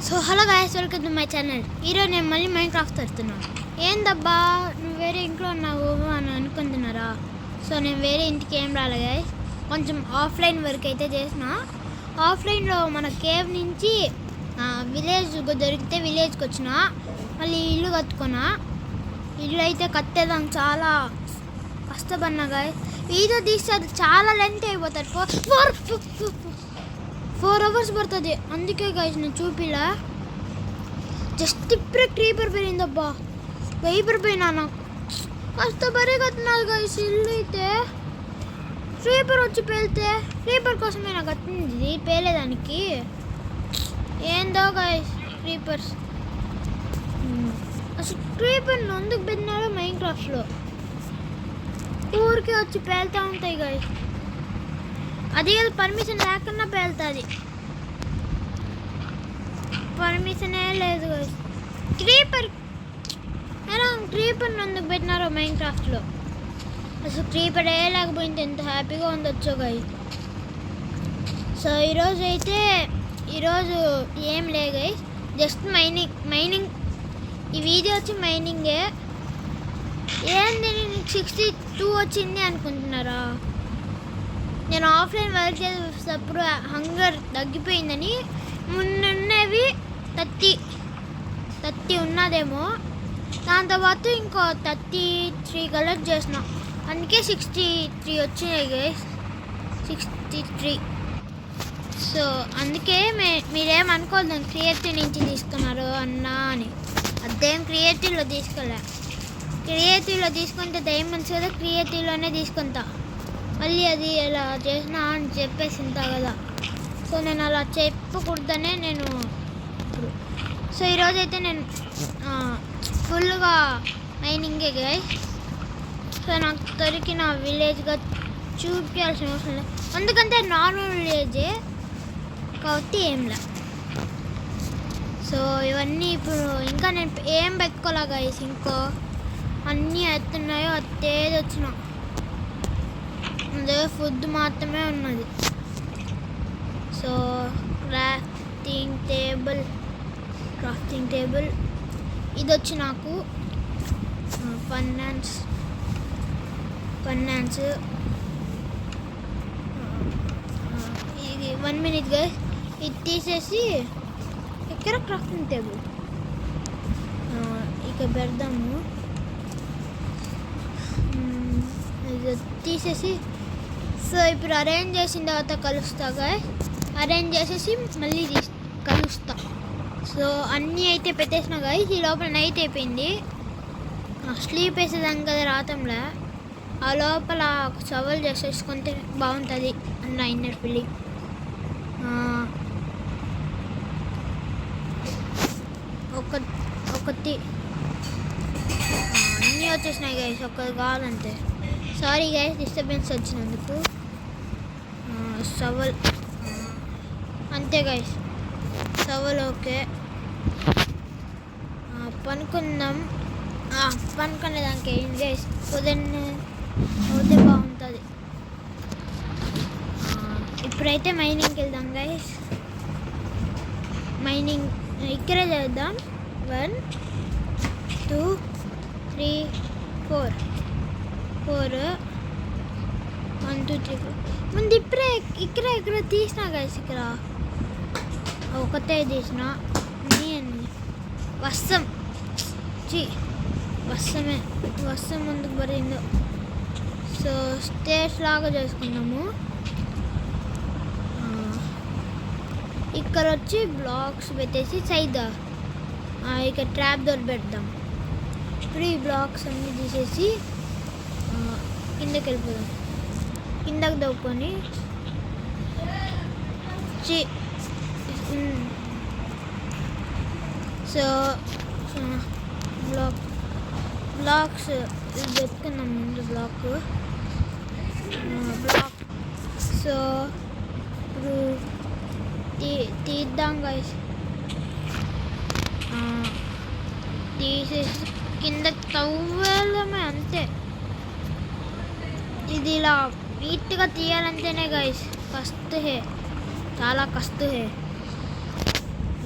So hello guys, welcome to my channel. ఈరోజు నేను మళ్ళీ మైండ్ క్రాఫ్ట్ చేస్తున్నాను. ఏందబ్బా నువ్వు వేరే ఇంట్లో ఉన్నావు అని అనుకుంటున్నారా? సో నేను వేరే ఇంటికి ఏం రాలే గాయస్, కొంచెం ఆఫ్లైన్ వర్క్ అయితే చేసిన. ఆఫ్లైన్లో మన కేవ్ నుంచి విలేజ్ దొరికితే విలేజ్కి వచ్చిన, మళ్ళీ ఇల్లు కట్టుకున్నా. ఇల్లు అయితే కట్టేదానికి చాలా కష్టపడినా గాయస్. వీడియో తీస్తే అది చాలా లెంత్ అయిపోతుంది. 4 hours పడుతుంది. అందుకే గాయస్ నేను చూపిలా. జస్ట్ ఇప్పుడే క్రీపర్ పోయిందబ్బా, భయపడిపోయినా. నాకు కష్టపడి కట్టినారు గాయస్ ఇల్లు అయితే. క్రీపర్ వచ్చి పేలితే, క్రీపర్ కోసమే నాకు కట్టింది, పేలేదానికి. ఏందో గాయస్ క్రీపర్స్, అసలు క్రీపర్ ఎందుకు పెట్టినారో మైన్ క్రాఫ్ట్స్లో. ఊరికి వచ్చి పేలుతూ ఉంటాయి గాయస్. అది పర్మిషన్ లేకుండా పేలుతుంది, పర్మిషనే లేదు గాయస్. క్రీపర్ ఎందుకు పెట్టినారో మైన్ క్రాఫ్ట్లో. అసలు క్రీపర్ ఏ లేకపోయింది ఎంత హ్యాపీగా ఉండొచ్చు గాయస్. సో ఈరోజు ఏం లే గాయస్, జస్ట్ మైనింగ్. ఈ వీడియో వచ్చి మైనింగే. ఏంది 62 వచ్చింది అనుకుంటున్నారా? నేను ఆఫ్లైన్ వర్క్ చేసేటప్పుడు హంగర్ తగ్గిపోయిందని మొన్నవి 30 ఉన్నదేమో. దాని తర్వాత ఇంకో 33 కలెక్ట్ చేసిన, అందుకే 63 వచ్చినాయి గైస్. 63. సో అందుకే మీరేమనుకోవద్దు నేను క్రియేటివ్ నుంచి తీసుకున్నారు అన్నా అని. అదేం క్రియేటివ్లో తీసుకోలే. క్రియేటివ్లో తీసుకుంటే డైమండ్స్ కదా, క్రియేటివ్లోనే తీసుకుంటా. మళ్ళీ అది ఎలా చేసినా అని చెప్పేసి ఉంటా కదా. సో నేను అలా చెప్పకూడదనే నేను ఇప్పుడు. సో ఈరోజైతే నేను ఫుల్గా మైనింగే గైస్. సో నాకు దొరికిన విలేజ్గా చూపించాల్సిన అవసరం లేదు, ఎందుకంటే నార్మల్ విలేజే కాబట్టి ఏంలే. సో ఇవన్నీ ఇప్పుడు ఇంకా నేను ఏం పెట్టుకోలే గైస్. ఇంకో అన్నీ ఎత్తున్నాయో అత్తేది వచ్చిన, అదే ఫుడ్ మాత్రమే ఉన్నది. సో క్రాఫ్టింగ్ టేబుల్ ఇది వచ్చి నాకు ఫైనాన్స్ 1 minute గైస్. ఇది తీసేసి ఇక్కడ క్రాఫ్టింగ్ టేబుల్ ఇక పెడదాము. ఇది తీసేసి సో ఇప్పుడు అరేంజ్ చేసిన తర్వాత కలుస్తా గాయస్. అరేంజ్ చేసేసి మళ్ళీ కలుస్తా. సో అన్నీ అయితే పెట్టేసిన గాయస్. ఈ లోపల నైట్ అయిపోయింది, స్లీప్ వేసేదాం కదా రాతంలో. ఆ లోపల సవాల్ చేసేసుకుంటే బాగుంటుంది అన్న ఇన్నర్ ఫీలింగ్. ఒకటి అన్నీ వచ్చేసినాయి గైస్, ఒకటి కావాలంటే. సారీ గైస్ డిస్టర్బెన్స్ వచ్చినందుకు. సవల్ అంతే గైస్, సవల్ ఓకే. పనుకుందాం. పనుకునేదానికి ఏంటి గైస్, ఉదయాన్నే అవుతే బాగుంటుంది. ఇప్పుడైతే మైనింగ్కి వెళ్దాం గైస్. మైనింగ్ ఇక్కడే చేద్దాం. 1 2 3 4 1 2 3 4. ముందు ఇక్కడ తీసిన గైస్. ఇక్కడ ఒకటే తీసిన. వర్షం ముందుకు పడిందో. సో స్టేజ్ లాగా చేసుకున్నాము. ఇక్కడ వచ్చి బ్లాక్స్ పెట్టేసి సైడ్ ఇక్కడ ట్రాప్ డోర్ పెడదాం. ఇప్పుడు ఈ బ్లాక్స్ అన్నీ తీసేసి కిందకి వెళ్ళిపోదాం. కిందకి దవ్వుకొని సో బ్లాక్స్ పెట్టుకున్నాం. ముందు బ్లాక్. సో ఇప్పుడు తీద్దాం గైస్. తీసేసి కింద తవ్వేలమే అంతే. ఇది ఇలా నీట్గా తీయాలంటేనే గైస్ చాలా కష్టం.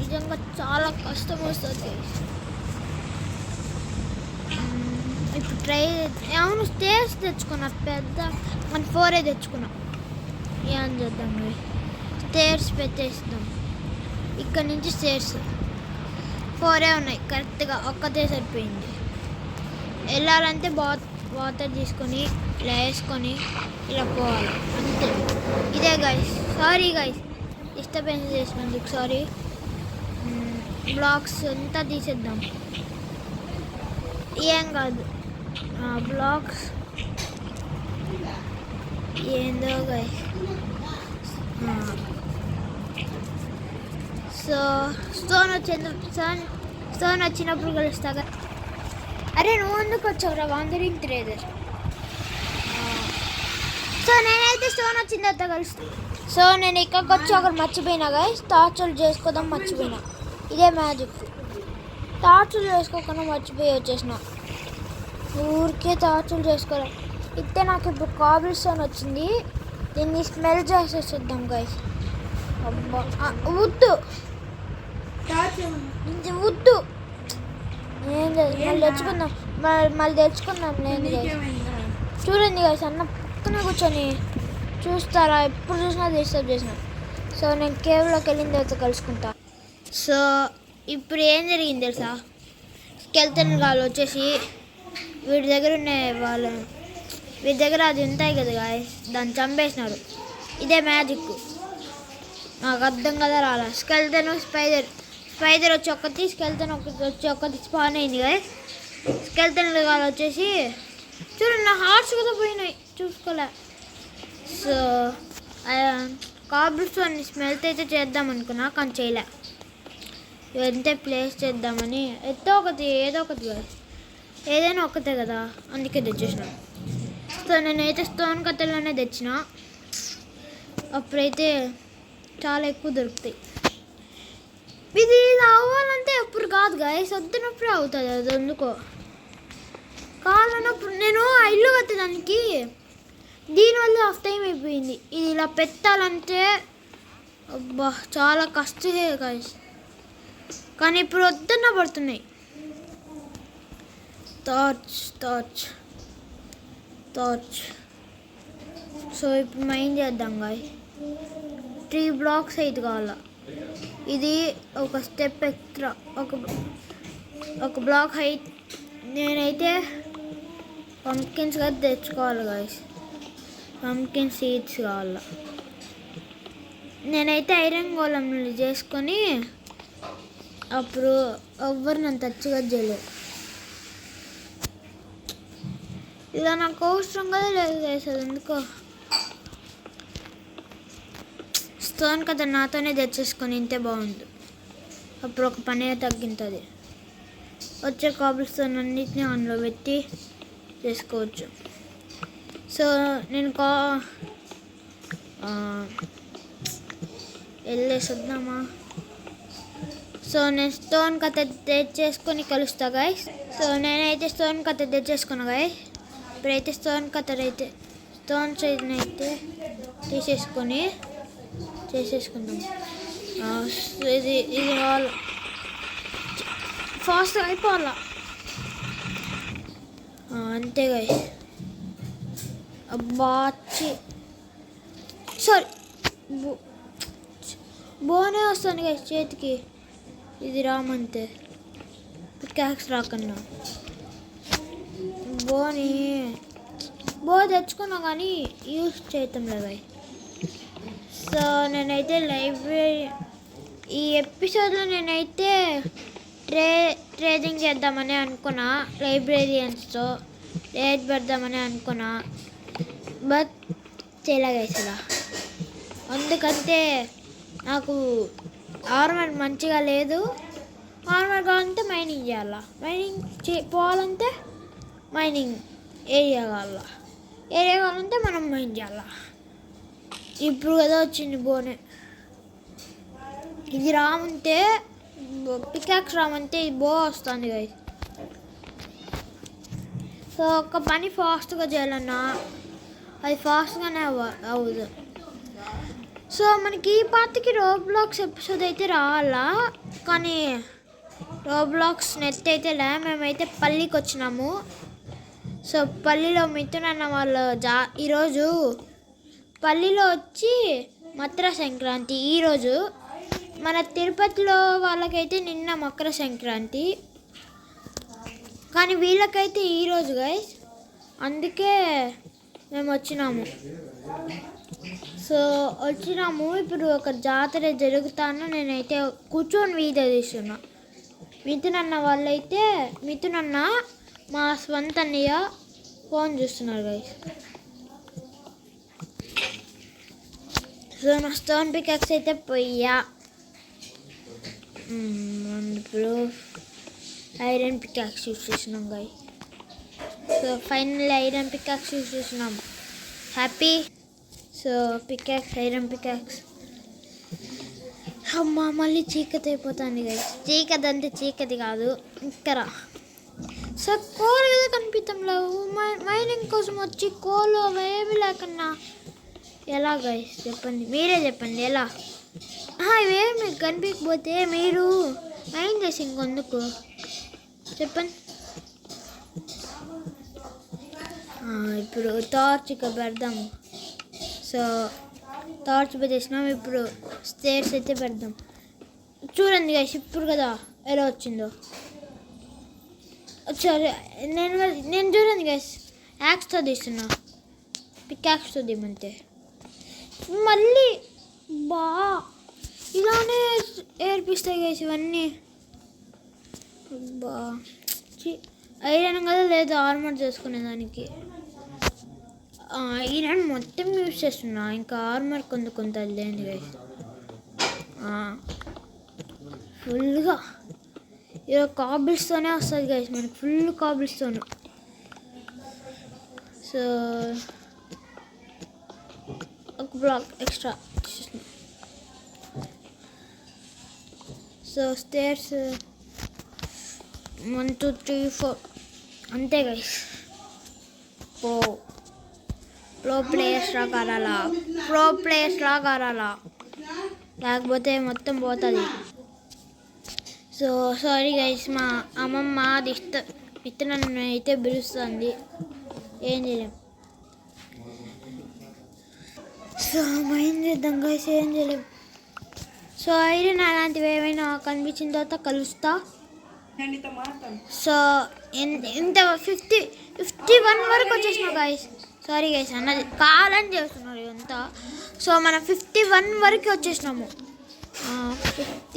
నిజంగా చాలా కష్టం వస్తుంది గైస్. ఇప్పుడు ట్రై అవును స్టేర్స్ తెచ్చుకున్నా పెద్ద 4 తెచ్చుకున్నా. ఏం చేద్దాం గైస్, స్టేర్స్ పెట్టేస్తాం. ఇక్కడ నుంచి స్టేర్స్ 4 ఉన్నాయి కరెక్ట్గా, ఒక్కతే సరిపోయింది. వెళ్ళాలంటే వాటర్ తీసుకొని ఇలా వేసుకొని ఇలా పోవాలి అంతే. ఇదే గైస్, సారీ గైస్ డిస్టర్బెన్స్ చేసినందుకు సారీ. బ్లాక్స్ అంతా తీసేద్దాం, ఏం కాదు. బ్లాక్స్ ఏందో గైస్. సో స్టోన్ వచ్చినప్పుడు కలుస్తా. అరే నువ్వు ఎందుకు వచ్చావురా వాండరింగ్ ట్రేడర్? సో నేనైతే స్టోన్ వచ్చిన తర్వాత కలుస్తాను. సో నేను ఇక్కడికి వచ్చి ఒకరు మర్చిపోయినా గైస్, టార్చులు చేసుకోదాం మర్చిపోయినా. ఇదే మ్యాజిక్, టార్చులు చేసుకోకుండా మర్చిపోయి వచ్చేసిన. ఊరికే టార్చులు చేసుకోవాలి. ఇస్తే నాకు ఇప్పుడు కాబుల్ స్టోన్ వచ్చింది, దీన్ని స్మెల్ చేసేద్దాం గైస్. అబ్బా వద్దు వద్దు, ఏం లేదు మళ్ళీ తెచ్చుకుందాం, మళ్ళీ తెచ్చుకుందాం. లేదు గైస్ చూడండి గైస్, అన్న పక్కనే కూర్చొని చూస్తారా, ఎప్పుడు చూసినా డిస్టర్బ్ చేసిన. సో నేను కేవ్లోకి వెళ్ళిన తర్వాత కలుసుకుంటా. సో ఇప్పుడు ఏం జరిగింది తెలుసా, స్కెల్టన్ వాళ్ళు వచ్చేసి వీడి దగ్గర వీడి దగ్గర అది ఉంటాయి కదా గాయస్, దాన్ని చంపేసినారు. ఇదే మ్యాజిక్, నాకు అర్థం కదా రాలా. స్కెల్టన్ స్పైడర్ వచ్చి ఒకటి, స్కెల్టన్ వచ్చి ఒకటి స్పాన్ అయింది కదా. స్కెల్టన్ వాళ్ళు వచ్చేసి చూడండి నా హార్ట్స్ కూడా పోయినాయి, చూసుకోలే. సో కాబుల్ స్టోన్ స్మెల్ట్ అయితే చేద్దాం అనుకున్నా, కానీ చేయలే. ఇవంతే ప్లేస్ చేద్దామని ఏదో ఒకటి ఏదైనా ఒకటే కదా, అందుకే తెచ్చేసిన. సో నేనైతే స్టోన్ కట్టెలోనే తెచ్చిన, అప్పుడైతే చాలా ఎక్కువ దొరుకుతాయి. ఇది అవ్వాలంటే ఎప్పుడు కాదు గాయస్, వద్దునప్పుడే అవుతుంది. అది ఎందుకో కావాలన్నప్పుడు నేను ఆ ఇల్లు కట్టడానికి దీనివల్ల హాఫ్ టైం అయిపోయింది. ఇది ఇలా పెట్టాలంటే అబ్బా చాలా కష్టమే గాయస్, కానీ ఇప్పుడు వద్దన్న పడుతున్నాయి. టార్చ్. సో ఇప్పుడు మైండ్ చేద్దాం గాయస్. 3 బ్లాక్స్ అయితే కావాలా. ఇది ఒక స్టెప్ ఎక్స్ట్రా, ఒక బ్లాక్ హైట్. నేనైతే పంప్కిన్స్ కదా తెచ్చుకోవాలి గాయస్, పంప్కిన్ సీడ్స్ కావాలా. నేనైతే ఐరన్ గోళంలు చేసుకొని అప్పుడు ఎవ్వరు నన్ను టచ్గా చేయలేదు. ఇలా నాకు అవసరం కదా లేదు గాయస్, అది ఎందుకో. స్టోన్ కదా నాతోనే తెచ్చేసుకొని ఇంతే బాగుంది, అప్పుడు ఒక పని తగ్గింటుంది. వచ్చే కాబుల్ స్టోన్ అన్నిటినీ అందులో పెట్టి చేసుకోవచ్చు. సో నేను వెళ్ళేసి వద్దామా. సో నేను స్టోన్ కథ తెచ్చేసుకొని కలుస్తా గాయస్. సో నేనైతే స్టోన్ కథ తెచ్చేసుకున్నా గాయస్. ఇప్పుడైతే స్టోన్స్ అయితే చేసేసుకుందాం. ఇది కావాలి, ఫాస్ట్గా అయిపోవాలా అంతే గాయస్. అబ్బా సారీ, బోనే వస్తుంది గాయస్ చేతికి, ఇది రామంతే. పికాక్స్ రాకన్నా బో తెచ్చుకున్నా కానీ యూజ్ చేయటం లేదు. సో నేనైతే ఈ ఎపిసోడ్లో నేనైతే ట్రేడింగ్ చేద్దామని అనుకున్నా, లైబ్రేరియన్స్తో రేట్ పెడదామని అనుకున్నా, బట్ చేయలేగేసలా. అందుకంటే నాకు ఆర్మర్ మంచిగా లేదు. ఆర్మర్ కావాలంటే మైనింగ్ చేయాలా, పోవాలంటే మైనింగ్ ఏరియా కావాలంటే మనం మైన్ చేయాలా. ఇప్పుడు కదా వచ్చింది బోనే, ఇది రామంటే పికాక్స్ రామంటే ఇది బో వస్తుంది కదా. సో ఒక పని ఫాస్ట్గా చేయాలన్నా అది ఫాస్ట్గానే అవ్వదు. సో మనకి ఈ పార్టీకి రోబ్లాక్స్ ఎపిసోడ్ అయితే రావాలా, కానీ రోబ్లాక్స్ నెట్ అయితే లే. మేమైతే పల్లికి వచ్చినాము. సో పల్లిలో మిథున్ అన్న వాళ్ళు ఈరోజు పల్లిలో వచ్చి మకర సంక్రాంతి. ఈరోజు మన తిరుపతిలో వాళ్ళకైతే నిన్న మకర సంక్రాంతి, కానీ వీళ్ళకైతే ఈరోజు గైస్. అందుకే మేము వచ్చినాము. సో వచ్చినాము. ఇప్పుడు ఒక జాతర జరుగుతాను. నేనైతే కూర్చొని వీడియో తీస్తున్నా. మిథున్ అన్న వాళ్ళైతే మిథున్ అన్న మా స్వంత అన్నయ్య ఫోన్ చూస్తున్నారు గైస్. సో నా స్టోన్ పికాక్స్ అయితే పోయా. ఇప్పుడు ఐరన్ పికాక్స్ యూస్ చేసినాం guys. So final iron pickaxe use చేసినాం. Happy. So pickaxe, iron pickaxe. అమ్మ మళ్ళీ చీకటి అయిపోతుంది గైస్. చీకటి అంటే చీకటి కాదు, ఇక్కడ. సో కోల్ కదా కనిపిస్తాం లేవు. మైనింగ్ కోసం వచ్చి కోలు అవేమి లేకన్నా ఎలా గైస్ చెప్పండి, మీరే చెప్పండి ఎలా. ఇవేమి కనిపించకపోతే మీరు మైండ్ చేసి ఇంకొందుకు చెప్పండి. ఇప్పుడు టార్చ్ ఇక్కడ పెడదాము. సో టార్చ్ పెట్టేసినాం. ఇప్పుడు స్టేర్స్ అయితే పెడదాం. చూడండి గైస్ ఇప్పుడు కదా ఎలా వచ్చిందో. సరే నేను చూడండి గైస్ యాక్స్తో తీస్తున్నా. పికాక్స్తో తీయమంటే మళ్ళీ ఇలానే ఏర్పిస్తాయి గైస్ ఇవన్నీ. ఐరన్ కదా లేదు ఆర్మర్ చేసుకునేదానికి. ఐరన్ మొత్తం యూజ్ చేస్తున్నా, ఇంకా ఆర్మర్ కొంత లేని గైస్. ఫుల్గా ఇక కాబుల్స్తోనే వస్తుంది గైస్ మనకి, ఫుల్ కాబుల్స్తోను. సో ఒక బ్లాక్ ఎక్స్ట్రా. సో స్టేర్స్ 1 2 3 4 అంతే గైస్. ప్రో ప్లేయర్స్ లాగా ఆడాలా, లేకపోతే మొత్తం పోతుంది. సో సారీ గైస్, మా అమ్మమ్మ విత్తనాన్ని అయితే పిలుస్తుంది, ఏం చేయలేం. సో మైండ్ చేద్దాం గైస్, ఏం చేయలేం. సో ఐరన్ అలాంటివి ఏమైనా కనిపించిన తర్వాత కలుస్తా. సో ఇంత 51 వరకు వచ్చేసినాం గైస్. సారీ గైస్ అన్నది కాలని చేస్తున్నారు ఇదంతా. సో మనం 51 వరకు వచ్చేసినాము.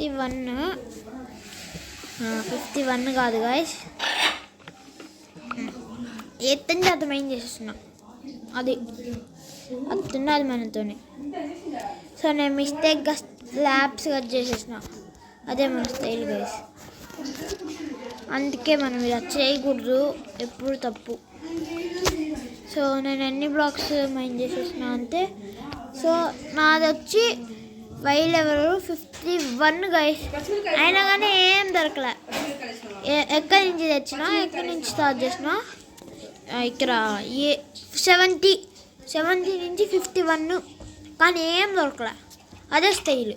51 కాదు గైస్, ఎత్తండి అర్థం ఏం చేసేస్తున్నాం. అది అది మనతోనే. సో నేను మిస్టేక్గా స్లాబ్స్ కట్ చేసేసిన, అదే మన స్టైల్ గైస్. అందుకే మనం ఇలా చేయకూడదు, ఎప్పుడు తప్పు. సో నేను ఎన్ని బ్లాక్స్ మైండ్ చేసేసిన అంతే. సో నాది వచ్చి వై లెవెల్ 51 గైస్. అయినా కానీ ఏం దొరకలే. ఎక్కడి నుంచి తెచ్చినా, ఎక్కడి నుంచి స్టార్ట్ చేసినా, ఇక్కడ 70 నుంచి 51, కానీ ఏం దొరకలే. అదే స్టైల్.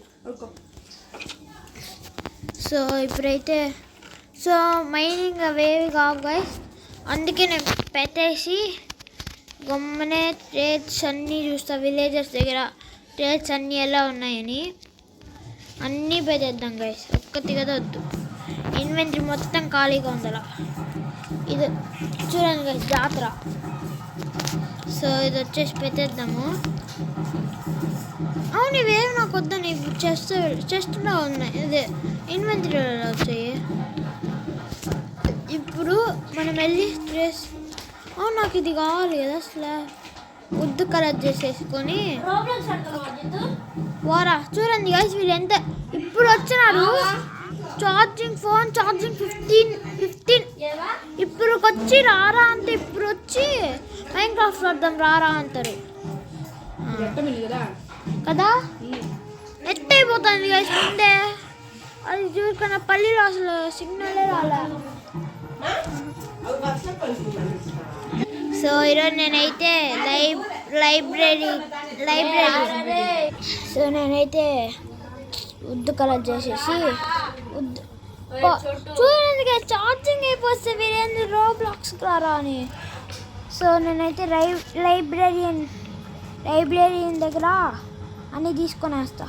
సో ఇప్పుడైతే సో మైనింగ్ అవేవి కావు గైస్. అందుకే నేను పెట్టేసి గమ్మనే ట్రేడ్స్ అన్నీ చూస్తా, విలేజెస్ దగ్గర ట్రేడ్స్ అన్నీ ఎలా ఉన్నాయని అన్నీ పెట్టేద్దాం గైస్. ఒక్కటి కదా వద్దు, ఇన్వెంటరీ మొత్తం ఖాళీగా ఉందలా. ఇది చూడండి గైస్ జాతర. సో ఇది వచ్చేసి పెట్టేద్దాము. అవును ఇవేమి నాకు వద్దని చెస్ట్లో ఉన్నాయి, ఇదే ఇన్వెంటరీలో వచ్చాయి. ఇప్పుడు మనం వెళ్ళి ట్రేస్. అవును నాకు ఇది కావాలి కదా, స్లాబ్ ఉద్దు కలర్ చేసేసుకొని వారా. చూడండి గైస్ వీళ్ళు ఎంత ఇప్పుడు వచ్చినారు. ఫోన్ ఛార్జింగ్ 15 ఇప్పుడు వచ్చి రారా అంటే, ఇప్పుడు వచ్చి మైన్క్రాఫ్ట్ అర్థం రారా అంటారు కదా. నెట్ అయిపోతుంది గైస్ ముందే. అది చూసుకున్న పల్లిలో అసలు సిగ్నలే రాలే. సో ఈరోజు నేనైతే లైబ్రరీ. సో నేనైతే ఉద్దు కలర్ చేసేసి చూడండి ఛార్జింగ్ అయిపోతే వీరేంద్ర రోబ్లాక్స్ రారా అని. సో నేనైతే లైబ్రరీన్ దగ్గర అన్నీ తీసుకొని వస్తా.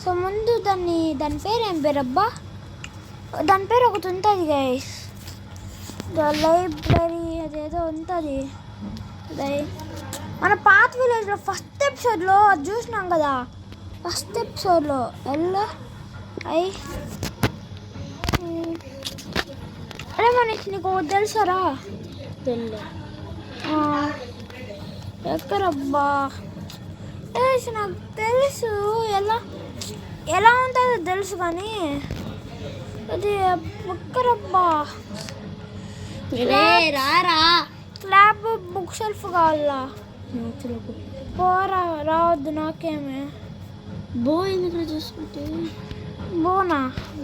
సో ముందు దాని పేరు ఏం పేరు అబ్బా, దాని పేరు ఒకటి ఉంటుంది గైస్, ద లైబ్రరీ అదేదో ఉంటుంది. మన పాత విలేజ్లో ఫస్ట్ ఎపిసోడ్లో అది చూసినాం కదా, ఫస్ట్ ఎపిసోడ్లో అరే మనకి నీకు తెలుసారా? ఎక్కడబ్బా నాకు తెలుసు, ఎలా ఉంటుందో తెలుసు కానీ అది ఎక్కడబ్బా. రారా ల్యాబ్ బుక్ షెల్ఫ్ కావాలా? పోరా రావద్దు నాకేమే. ఎందుకు చూసుకుంటే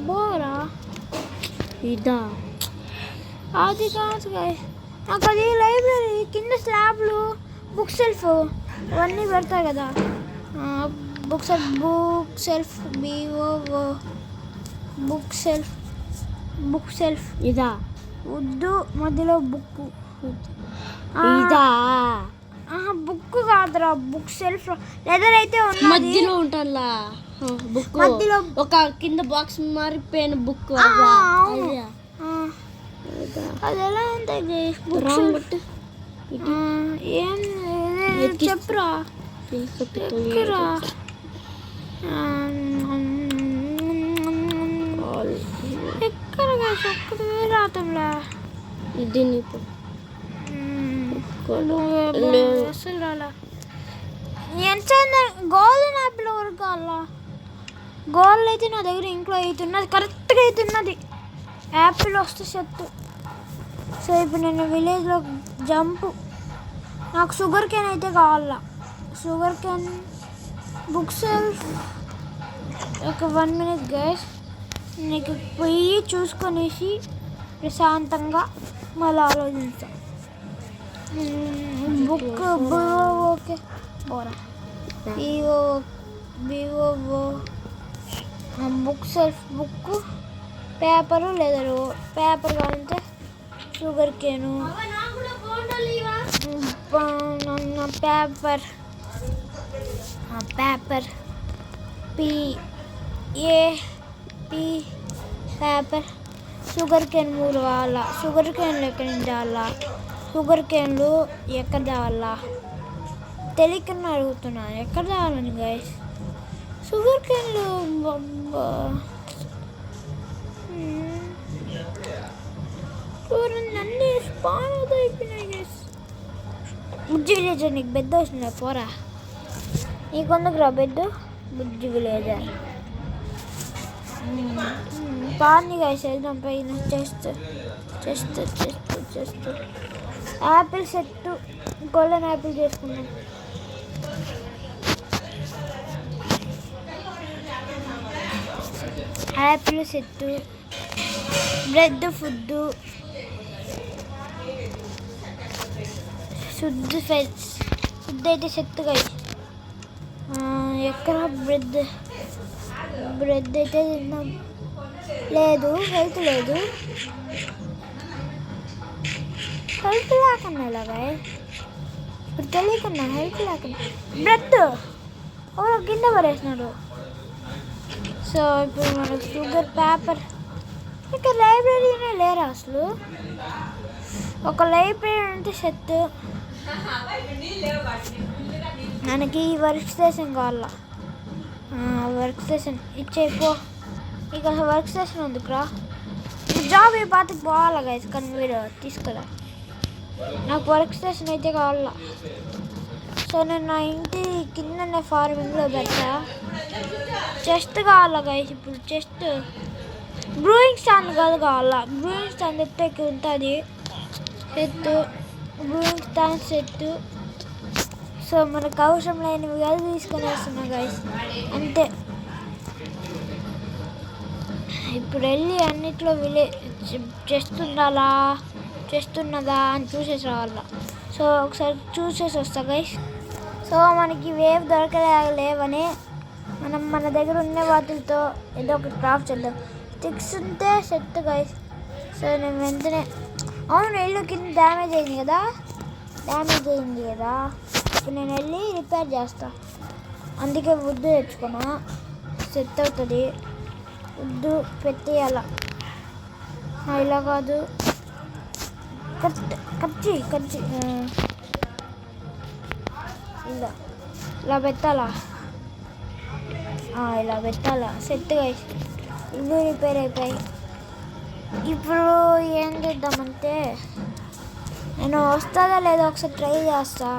బోరా ఇదా, అది కాదు నాకు అది లైబ్రరీ కింద స్లాబ్లు బుక్ షెల్ఫ్ అవన్నీ పెడతాయి కదా, బుక్ షెల్ఫ్ బుక్ షెల్ఫ్ ఇదా ఉద్దు మధ్యలో బుక్ ఇదా, బుక్ కాదురా బుక్ షెల్ఫ్ లెదర్ అయితే మధ్యలో ఉంటుందా బుక్, మధ్యలో ఒక కింద బాక్స్ మారిపోయిన బుక్. అది ఎలా ఉంటుంది ఏం చెప్పురా ఎక్కడ రాతంలా దీన్ని అసలు రాలా. ఎంత గోల్డెన్ యాపిల్ వరకు కావాలా? గోల్డ్ అయితే నా దగ్గర ఇంట్లో అవుతున్నది, కరెక్ట్గా అవుతున్నది. యాపిల్ వస్తే సెట్. సో ఇప్పుడు నేను విలేజ్లో జంపు, నాకు షుగర్ కేన్ అయితే కావాలా. షుగర్ కేన్ బుక్ షెల్ఫ్ ఒక 1 minute గైస్, నీకు పోయి చూసుకొనేసి ప్రశాంతంగా మళ్ళీ ఆలోచిస్తాం. బుక్ ఓకే బోరా బీఓ book shelf book, paper leather. Paper కావాలంటే sugar cane, paper paper sugar cane 3 కావాలా. షుగర్ కేన్లు ఎక్కడి నుంచి తేవాలా? షుగర్ కేన్లు ఎక్కడ తేవాలా తెలియకుండా అడుగుతున్నాను, ఎక్కడ తేవాలని గైస్ షుగర్ కేన్లు. అన్నీ స్పాన్ అయిపోయినాయి గైస్. బుజ్జి విలేజర్ నీకు బెడ్ వచ్చిందా? పోరా నీకొందుకు రా బెడ్, బుజ్జి విలేజర్ బాగుంది గైస్. వెళ్దాం పైన. Chest apple set, golden apple చేసుకున్నాం. Apple set, bread food, food అయితే సెట్ గైస్. ఎక్కడ బ్రెడ్ అయితే తిన్నాం, లేదు హెల్త్ లేదు, హెల్త్ లేకుండా ఎలాగా ఇప్పుడు తెలియకుండా హెల్త్ లేకుండా బ్రెడ్ ఎవరో కింద పడేసినారు. సో ఇప్పుడు మనకు షుగర్, పేపర్. ఇక్కడ లైబ్రరీనే లేరా అసలు? ఒక లైబ్రరీ అంటే సెట్. మనకి వర్క్ స్టేషన్ కావాలా, వర్క్ స్టేషన్ ఇచ్చేపో. ఇక వర్క్ స్టేషన్ ఎందుకురా, జాబ్ ఈ పాతకి పోవాలా గైస్, కానీ మీరు తీసుకురా. నాకు వర్క్ స్టేషన్ అయితే కావాలా. సో నేను నా ఇంటి కిందనే ఫార్మింగ్లో పెట్టా. చెస్ట్ కావాలా గైస్, ఇప్పుడు చెస్ట్ బ్రూయింగ్ స్టాండ్ కావాలా. బ్రూయింగ్ స్టాండ్ ఎత్తు ఉంటుంది set, brewing stand set. So మనకు అవసరం లేనివి కాదు తీసుకొని వస్తున్నా గైస్, అంతే. ఇప్పుడు వెళ్ళి అన్నిట్లో చెస్ట్ ఉన్నదా అని చూసేసి రావాలా. సో ఒకసారి చూసేసి వస్తా గైస్. సో మనకి వేవ్ లేవని మనం మన దగ్గర ఉన్న వాటితో ఏదో ఒక క్రాఫ్ట్ చేద్దాం. స్టిక్స్ ఉంటే సెట్ గైస్. సో నేను వెంటనే అవును ఇల్లు కింద డ్యామేజ్ అయింది కదా ఇప్పుడు నేను వెళ్ళి రిపేర్ చేస్తా. అందుకే వుడ్ తెచ్చుకున్నా, సెట్ అవుతుంది. వుడ్ పెట్టేయాల, ఇలా కాదు కచ్చి ఇలా పెట్టాలా, ఇలా పెట్టాలా. సెట్ గైస్, ఇల్లు రిపేర్ అయిపోయి. ఇప్పుడు ఏం చేద్దామంటే నేను వస్తుందో లేదో ఒకసారి ట్రై చేస్తా.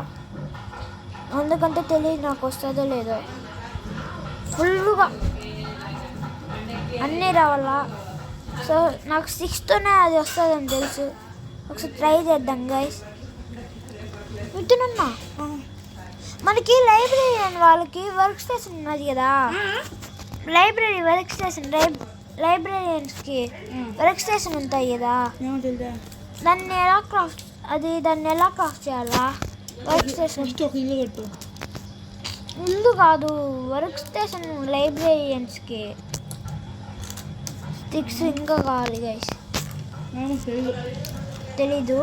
ఎందుకంటే తెలియదు నాకు వస్తుందో లేదో. ఫుల్గా అన్నీ రావాలా. సో నాకు 6తోనే అది వస్తుందని తెలుసు. ఒకసారి ట్రై చేద్దాం గైస్. వింటున్నా మనకి లైబ్రరీ అని వాళ్ళకి వర్క్ స్టేషన్ ఉన్నది కదా, లైబ్రరీయన్స్కి వర్క్ స్టేషన్ ఉంటాయి కదా, దాన్ని ఎలా క్రాఫ్ట్ చేయాలా? వర్క్ స్టేషన్ ఇల్లు కాదు, వర్క్ స్టేషన్ లైబ్రరీయన్స్కి స్టిక్స్ ఇంకా కావాలి గైస్. తెలీదు,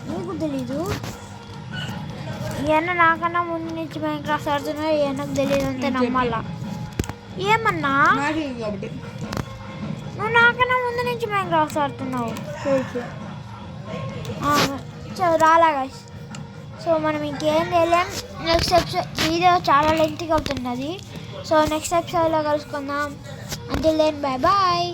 నీకు తెలీదు. ఈయన నాకన్నా ముందు నుంచి మైన్క్రాఫ్ట్ ఆడుతున్నా, ఈయనకు తెలియదు అంతే నమ్మాలా. ఏమన్నా నువ్వు నాకన్నా ముందు నుంచి మైన్క్రాఫ్ట్ ఆడుతున్నావు. రాలా గైస్. సో మనం ఇంకేం తెలియలేం. నెక్స్ట్ ఎపిసోడ్ వీడియో చాలా లెంగ్త్గా అవుతున్నది. సో నెక్స్ట్ ఎపిసోడ్లో కలుసుకుందాం. Until then bye bye.